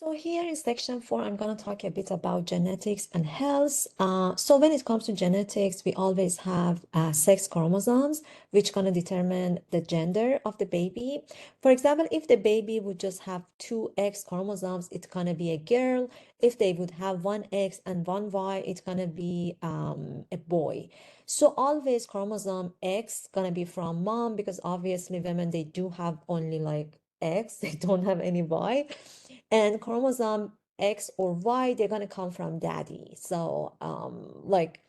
So here in section 4, I'm going to talk a bit about genetics and health. So when it comes to genetics, we always have sex chromosomes, which going to determine the gender of the baby. For example, if the baby would just have two X chromosomes, it's going to be a girl. If they would have one X and one Y, it's going to be a boy. So always chromosome X going to be from mom because obviously women, they do have only like X, they don't have any Y. And chromosome X or Y, they're gonna come from daddy. So like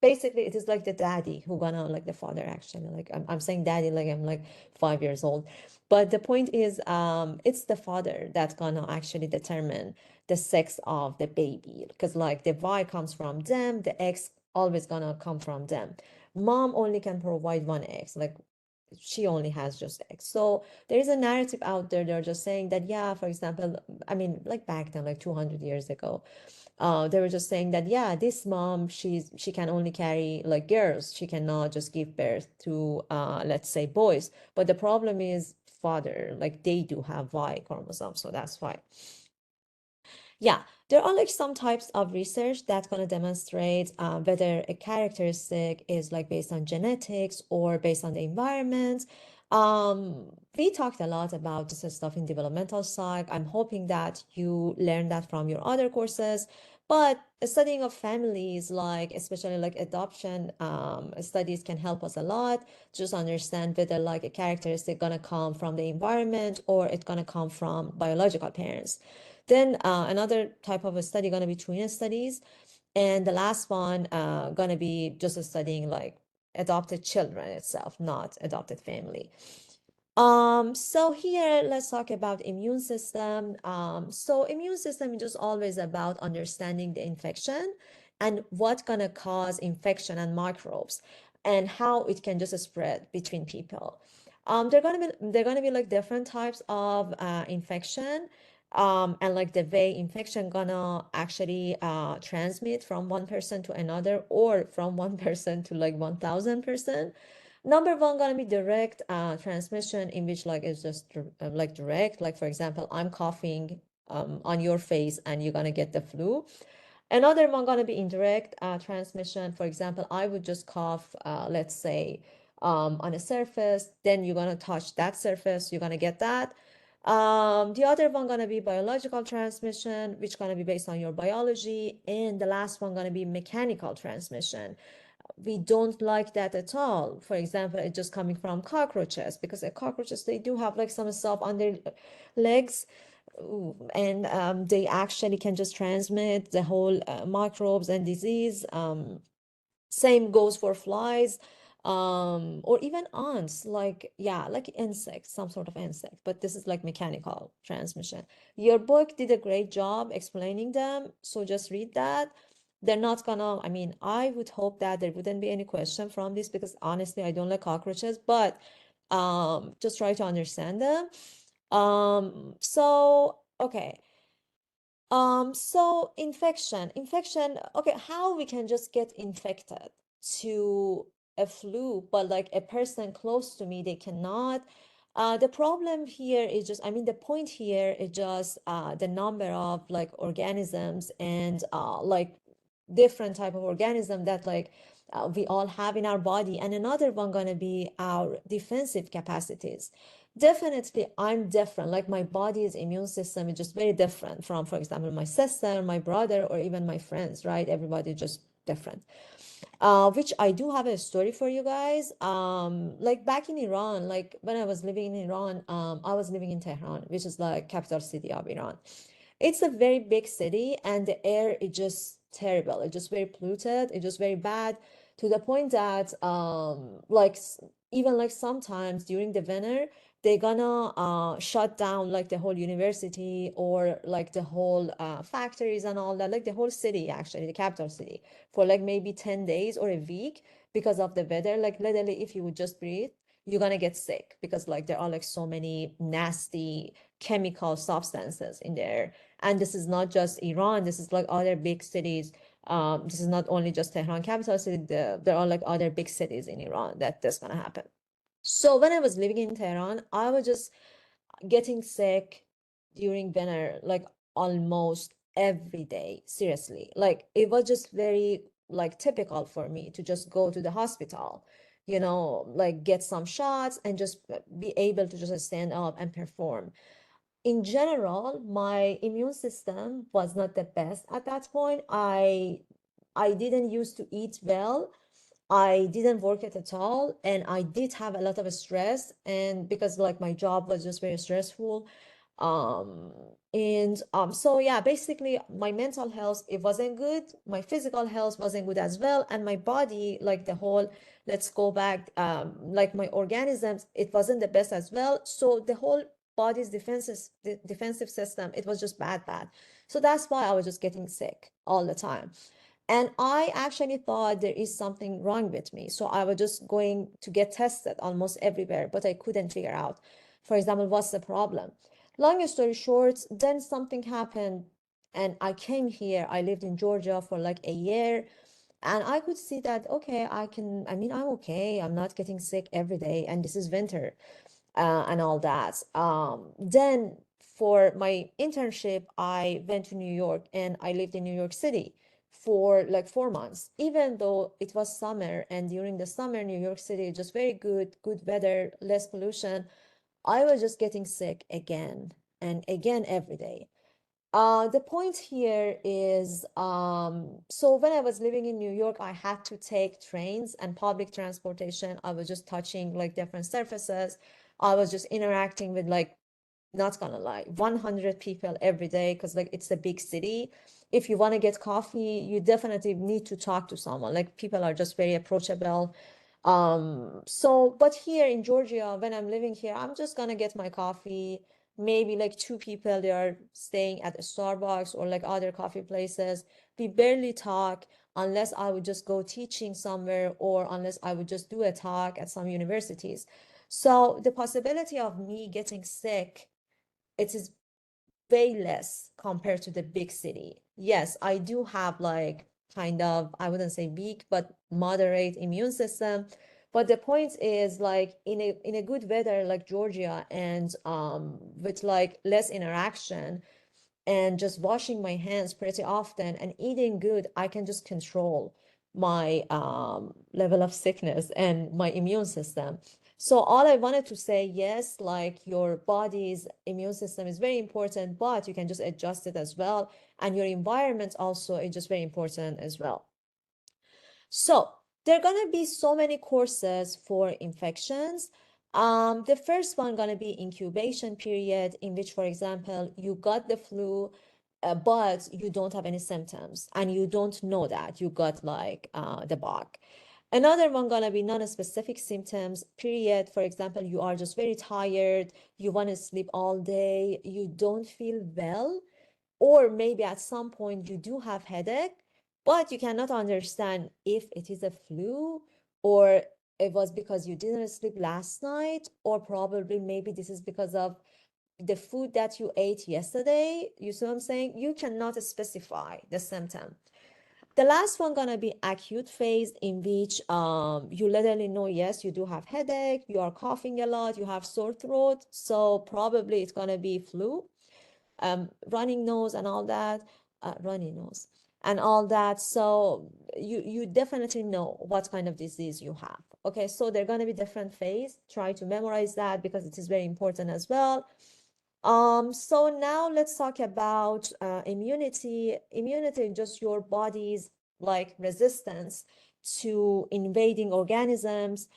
basically it is like the daddy who gonna like the father actually. Like I'm saying daddy like I'm like 5 years old. But the point is it's the father that's gonna actually determine the sex of the baby. Because like the Y comes from them, the X always gonna come from them. Mom only can provide one X. Like she only has just X. So there is a narrative out there. They're just saying that, yeah, for example, I mean, like back then, like 200 years ago, they were just saying that, yeah, this mom, she can only carry like girls. She cannot just give birth to, let's say, boys. But the problem is father, like they do have Y chromosome, so that's why. Yeah, there are like some types of research that's going to demonstrate whether a characteristic is like based on genetics or based on the environment. We talked a lot about this stuff in developmental psych. I'm hoping that you learned that from your other courses. But studying of families, like especially like adoption studies, can help us a lot. Just understand whether like a characteristic gonna come from the environment or it's gonna come from biological parents. Then another type of a study gonna be twin studies, and the last one gonna be just studying like adopted children itself, not adopted family. So here let's talk about immune system. So immune system is just always about understanding the infection and what's gonna cause infection and microbes and how it can just spread between people. They're gonna be like different types of infection. And like the way infection gonna actually transmit from one person to another or from one person to like 1,000 person. Number one gonna be direct transmission, in which like it's just like direct. Like for example, I'm coughing on your face and you're gonna get the flu. Another one gonna be indirect transmission. For example, I would just cough, let's say, on a surface, then you're gonna touch that surface, you're gonna get that. The other one gonna be biological transmission, which gonna be based on your biology, and the last one gonna be mechanical transmission. We don't like that at all. For example, it's just coming from cockroaches because the cockroaches, they do have like some stuff on their legs. And they actually can just transmit the whole microbes and disease. Same goes for flies, or even ants, like, yeah, like insects, some sort of insect, but this is like mechanical transmission. Your book did a great job explaining them, so just read that. They're not gonna, I mean, I would hope that there wouldn't be any question from this because honestly, I don't like cockroaches, but just try to understand them. So okay. So infection, okay, how we can just get infected to a flu, but like a person close to me, they cannot. The problem here is just, I mean, the point here is just the number of like organisms and like different type of organism that like we all have in our body. And another one gonna be our defensive capacities. Definitely, I'm different. Like my body's immune system is just very different from, for example, my sister, my brother, or even my friends, right? Everybody just different. Which I do have a story for you guys. Like back in Iran, like when I was living in Iran, I was living in Tehran, which is like capital city of Iran. It's a very big city, and the air is just terrible. It's just very polluted. It's just very bad to the point that like even like sometimes during the winter they're gonna shut down like the whole university or like the whole factories and all that, like the whole city, actually the capital city, for like maybe 10 days or a week because of the weather. Like literally, if you would just breathe, you're gonna get sick because like there are like so many nasty chemical substances in there. And this is not just Iran, this is like other big cities. This is not only just Tehran capital city, there are like other big cities in Iran that this gonna happen. So when I was living in Tehran, I was just getting sick during winter, like almost every day. Seriously. Like it was just very like typical for me to just go to the hospital, like get some shots and just be able to just stand up and perform. In general, my immune system was not the best at that point. I didn't used to eat well. I didn't work it at all, and I did have a lot of stress, and because like my job was just very stressful. And so yeah, basically my mental health, it wasn't good. My physical health wasn't good as well, and my body, like the whole, let's go back, like my organisms, it wasn't the best as well. So the whole body's defensive system, it was just bad. So that's why I was just getting sick all the time. And I actually thought there is something wrong with me. So I was just going to get tested almost everywhere, but I couldn't figure out, for example, what's the problem. Long story short, then something happened and I came here. I lived in Georgia for like a year and I could see that, okay, I mean, I'm okay. I'm not getting sick every day and this is winter and all that. Then for my internship, I went to New York and I lived in New York City for like 4 months, even though it was summer. And during the summer, New York City, just very good weather, less pollution. I was just getting sick again and again every day. The point here is, so when I was living in New York, I had to take trains and public transportation. I was just touching like different surfaces. I was just interacting with like, not gonna lie, 100 people every day because like it's a big city. If you want to get coffee, you definitely need to talk to someone. Like people are just very approachable. So, but here in Georgia, when I'm living here, I'm just gonna get my coffee. Maybe like two people, they are staying at a Starbucks or like other coffee places. We barely talk unless I would just go teaching somewhere or unless I would just do a talk at some universities. So the possibility of me getting sick, it is way less compared to the big city. Yes, I do have like kind of, I wouldn't say weak, but moderate immune system. But the point is like in a good weather like Georgia and with like less interaction and just washing my hands pretty often and eating good, I can just control my level of sickness and my immune system. So all I wanted to say, yes, like your body's immune system is very important, but you can just adjust it as well. And your environment also is just very important as well. So there are gonna be so many courses for infections. The first one gonna be incubation period, in which, for example, you got the flu, but you don't have any symptoms, and you don't know that you got like the bug. Another one gonna be non-specific symptoms period. For example, you are just very tired, you want to sleep all day, you don't feel well, or maybe at some point you do have headache, but you cannot understand if it is a flu or it was because you didn't sleep last night, or probably maybe this is because of the food that you ate yesterday. You see what I'm saying? You cannot specify the symptom. The last one gonna be acute phase, in which you literally know, yes, you do have headache, you are coughing a lot, you have sore throat, so probably it's gonna be flu, running nose and all that, runny nose and all that. So you definitely know what kind of disease you have. Okay, so they're going to be different phase. Try to memorize that because it is very important as well. So now let's talk about immunity. Immunity, just your body's like resistance to invading organisms.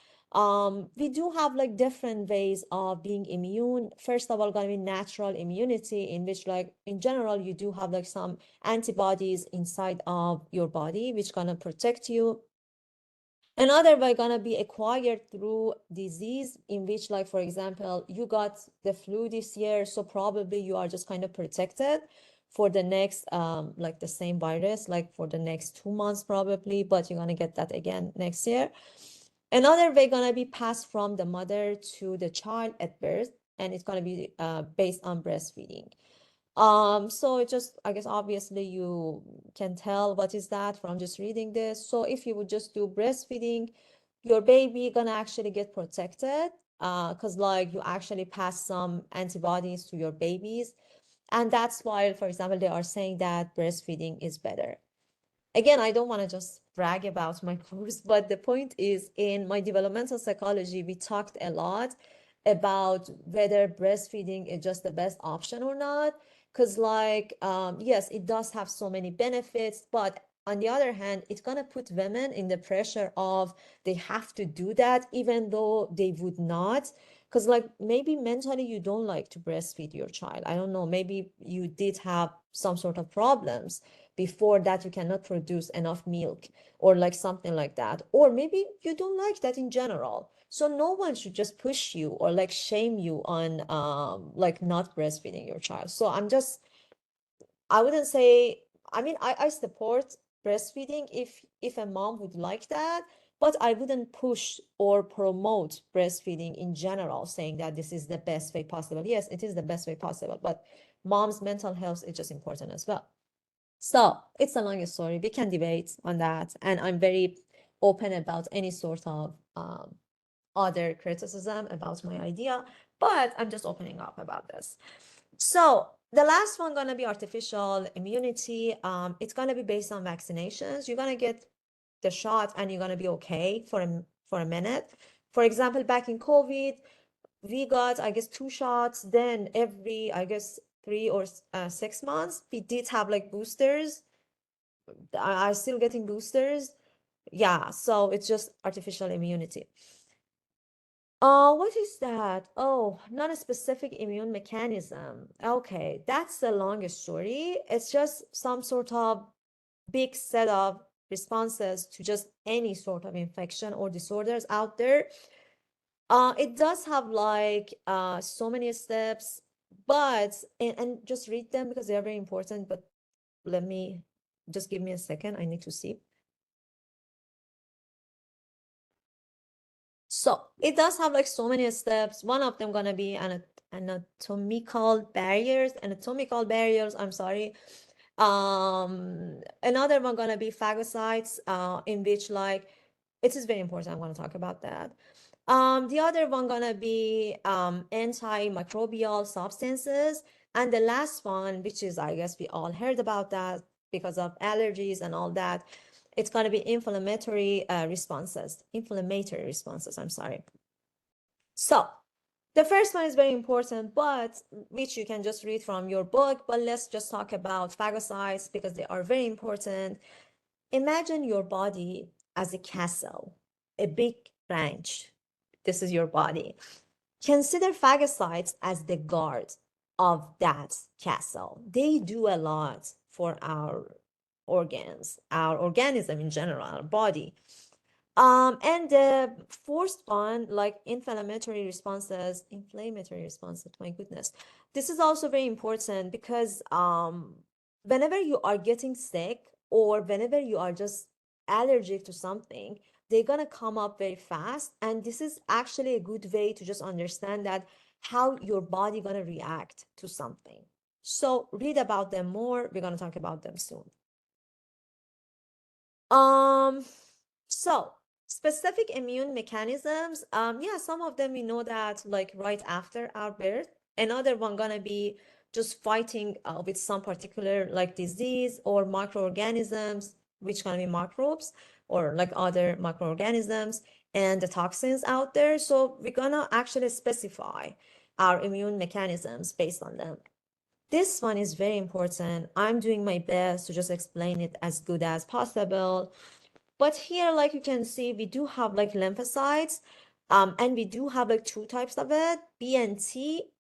We do have like different ways of being immune. First of all, gonna be natural immunity, in which like in general you do have like some antibodies inside of your body which gonna protect you. Another way gonna be acquired through disease, in which like for example you got the flu this year, so probably you are just kind of protected for the next like the same virus like for the next 2 months probably, but you're gonna get that again next year. Another way gonna be passed from the mother to the child at birth, and it's gonna be based on breastfeeding. So it just, I guess obviously you can tell what is that from just reading this. So if you would just do breastfeeding, your baby gonna actually get protected, because like you actually pass some antibodies to your babies. And that's why, for example, they are saying that breastfeeding is better. Again, I don't want to just brag about my course, but the point is in my developmental psychology, we talked a lot about whether breastfeeding is just the best option or not. Because, like, yes, it does have so many benefits, but on the other hand, it's gonna put women in the pressure of they have to do that even though they would not. Because, like, maybe mentally you don't like to breastfeed your child. I don't know, maybe you did have some sort of problems before that, you cannot produce enough milk or like something like that, or maybe you don't like that in general. So no one should just push you or like shame you on like not breastfeeding your child. So I wouldn't say, I mean, I support breastfeeding if a mom would like that, but I wouldn't push or promote breastfeeding in general, saying that this is the best way possible. Yes, it is the best way possible, but mom's mental health is just important as well. So it's a long story. We can debate on that, and I'm very open about any sort of other criticism about my idea, but I'm just opening up about this. So the last one gonna be artificial immunity. It's gonna be based on vaccinations. You're gonna get the shot and you're gonna be okay for a minute. For example, back in COVID, we got, I guess, 2 shots. Then every, I guess, 3 or 6 months, we did have like boosters. Are still getting boosters. Yeah, so it's just artificial immunity. What is that? Oh, not a specific immune mechanism. Okay, that's the longest story. It's just some sort of big set of responses to just any sort of infection or disorders out there. It does have like so many steps, but and just read them because they are very important. But let me just give me a second. I need to see. So it does have like so many steps. One of them gonna be anatomical barriers, I'm sorry. Another one gonna be phagocytes, in which like it is very important. I'm gonna talk about that. The other one gonna be antimicrobial substances, and the last one, which is, I guess we all heard about that because of allergies and all that, it's going to be inflammatory responses, I'm sorry. So the first one is very important, but which you can just read from your book, but let's just talk about phagocytes because they are very important. Imagine your body as a castle, a big ranch. This is your body. Consider phagocytes as the guard of that castle. They do a lot for our organs, our organism in general, our body. And the fourth one, like inflammatory responses, my goodness. This is also very important because whenever you are getting sick or whenever you are just allergic to something, they're gonna come up very fast. And this is actually a good way to just understand that how your body gonna react to something. So read about them more. We're gonna talk about them soon. Um, so specific immune mechanisms, yeah, some of them we know that like right after our birth. Another one gonna be just fighting with some particular like disease or microorganisms, which gonna be microbes or like other microorganisms and the toxins out there. So we're gonna actually specify our immune mechanisms based on them. This one is very important. I'm doing my best to just explain it as good as possible. But here, like you can see, we do have like lymphocytes, and we do have like two types of it, B and T.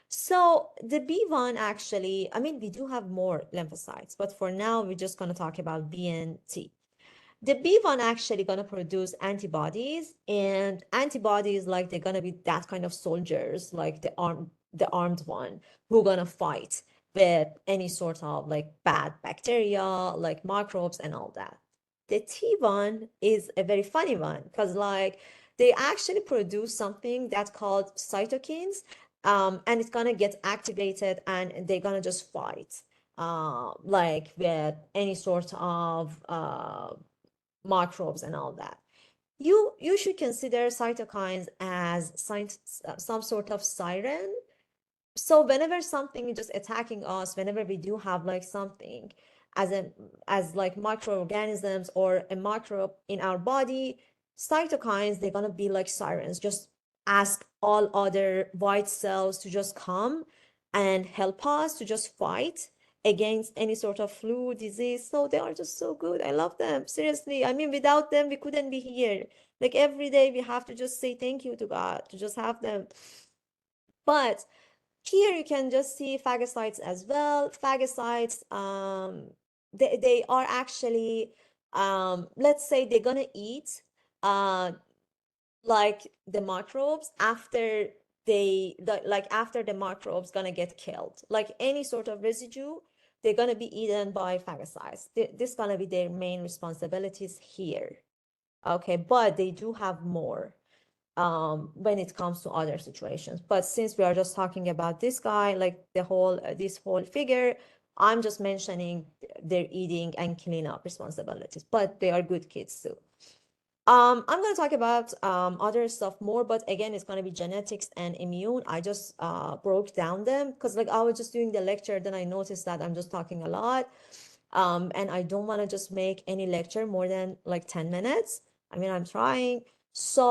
So the B one actually, I mean, we do have more lymphocytes, but for now, we're just going to talk about B and T. The B one actually going to produce antibodies, and antibodies, like they're going to be that kind of soldiers, like the armed one, who going to fight with any sort of like bad bacteria, like microbes and all that. The T1 is a very funny one because like they actually produce something that's called cytokines, and it's gonna get activated and they're gonna just fight like with any sort of microbes and all that. You should consider cytokines as some sort of siren So whenever something is just attacking us, whenever we do have like something as a as like microorganisms or a microbe in our body, cytokines, they're gonna be like sirens, just ask all other white cells to just come and help us to just fight against any sort of flu disease. So they are just so good. I love them. Seriously. I mean, without them, we couldn't be here. Like every day we have to just say thank you to God to just have them. But here you can just see phagocytes as well. Phagocytes, they are actually, let's say they're gonna eat uh, like the microbes after like after the microbes gonna get killed. Like any sort of residue, they're gonna be eaten by phagocytes. This gonna be their main responsibilities here. Okay, but they do have more when it comes to other situations. But since we are just talking about this guy, like the whole this whole figure, I'm just mentioning their eating and cleanup responsibilities, but they are good kids too. I'm going to talk about other stuff more, but again, it's going to be genetics and immune. I just broke down them because like I was just doing the lecture, then I noticed that I'm just talking a lot. And I don't want to just make any lecture more than like 10 minutes. I mean, I'm trying. So